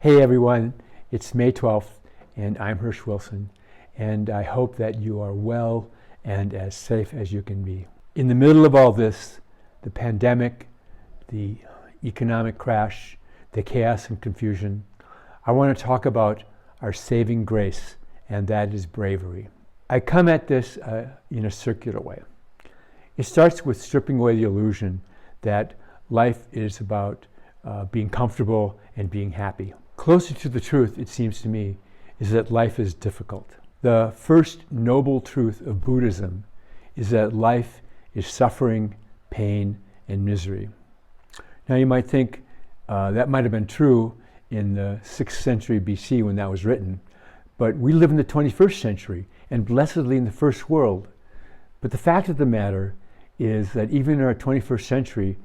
Hey everyone, it's May 12th and I'm Hirsch Wilson, and I hope that you are well and as safe as you can be. In the middle of all this, the pandemic, the economic crash, the chaos and confusion, I want to talk about our saving grace, and that is bravery. I come at this in a circular way. It starts with stripping away the illusion that life is about being comfortable and being happy. Closer to the truth, it seems to me, is that life is difficult. The first noble truth of Buddhism is that life is suffering, pain, and misery. Now you might think that might have been true in the 6th century BC when that was written, but we live in the 21st century and blessedly in the first world. But the fact of the matter is that even in our 21st century,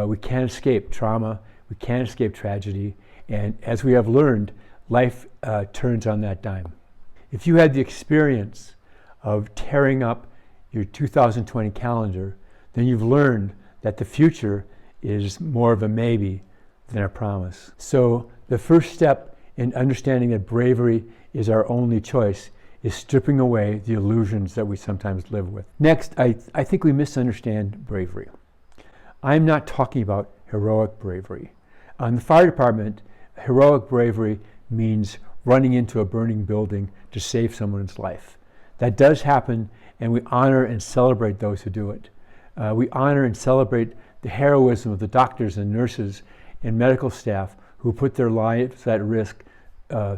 we can't escape trauma, we can't escape tragedy, and as we have learned, life turns on that dime. If you had the experience of tearing up your 2020 calendar, then you've learned that the future is more of a maybe than a promise. So the first step in understanding that bravery is our only choice is stripping away the illusions that we sometimes live with. Next, I think we misunderstand bravery. I'm not talking about heroic bravery. In the fire department, heroic bravery means running into a burning building to save someone's life. That does happen, and we honor and celebrate those who do it. We honor and celebrate the heroism of the doctors and nurses and medical staff who put their lives at risk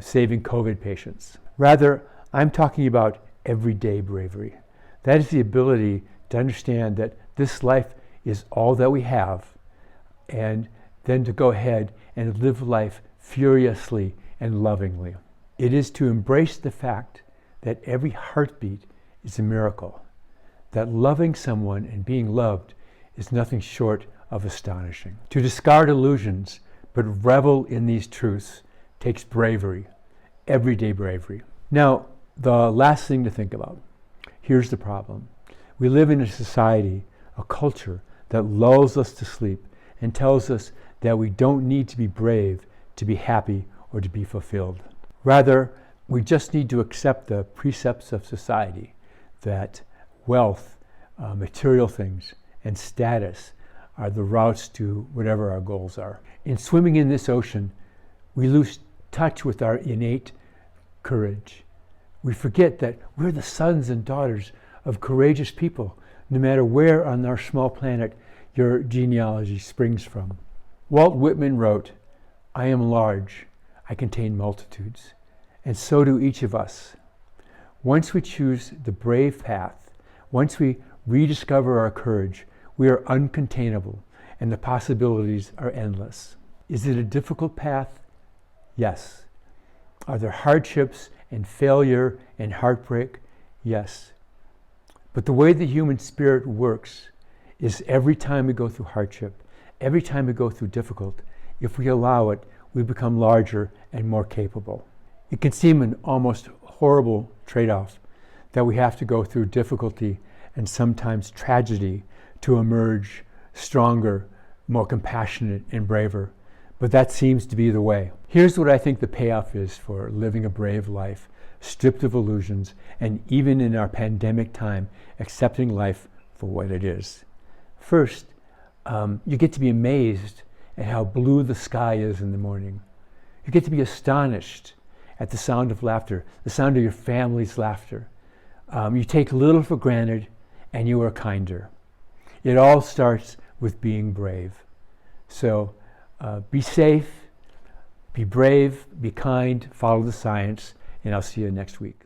saving COVID patients. Rather, I'm talking about everyday bravery. That is the ability to understand that this life is all that we have, and then to go ahead and live life furiously and lovingly. It is to embrace the fact that every heartbeat is a miracle, that loving someone and being loved is nothing short of astonishing. To discard illusions but revel in these truths takes bravery, everyday bravery. Now, the last thing to think about. Here's the problem. We live in a society, a culture, that lulls us to sleep and tells us that we don't need to be brave to be happy or to be fulfilled. Rather, we just need to accept the precepts of society that wealth, material things, and status are the routes to whatever our goals are. In swimming in this ocean, we lose touch with our innate courage. We forget that we're the sons and daughters of courageous people, no matter where on our small planet your genealogy springs from. Walt Whitman wrote, "I am large, I contain multitudes," and so do each of us. Once we choose the brave path, once we rediscover our courage, we are uncontainable and the possibilities are endless. Is it a difficult path? Yes. Are there hardships and failure and heartbreak? Yes. But the way the human spirit works is every time we go through hardship, every time we go through difficult, if we allow it, we become larger and more capable. It can seem an almost horrible trade-off that we have to go through difficulty and sometimes tragedy to emerge stronger, more compassionate and braver. But that seems to be the way. Here's what I think the payoff is for living a brave life, stripped of illusions, and even in our pandemic time, accepting life for what it is. First, you get to be amazed at how blue the sky is in the morning. You get to be astonished at the sound of laughter, the sound of your family's laughter. You take little for granted and you are kinder. It all starts with being brave. So be safe, be brave, be kind, follow the science, and I'll see you next week.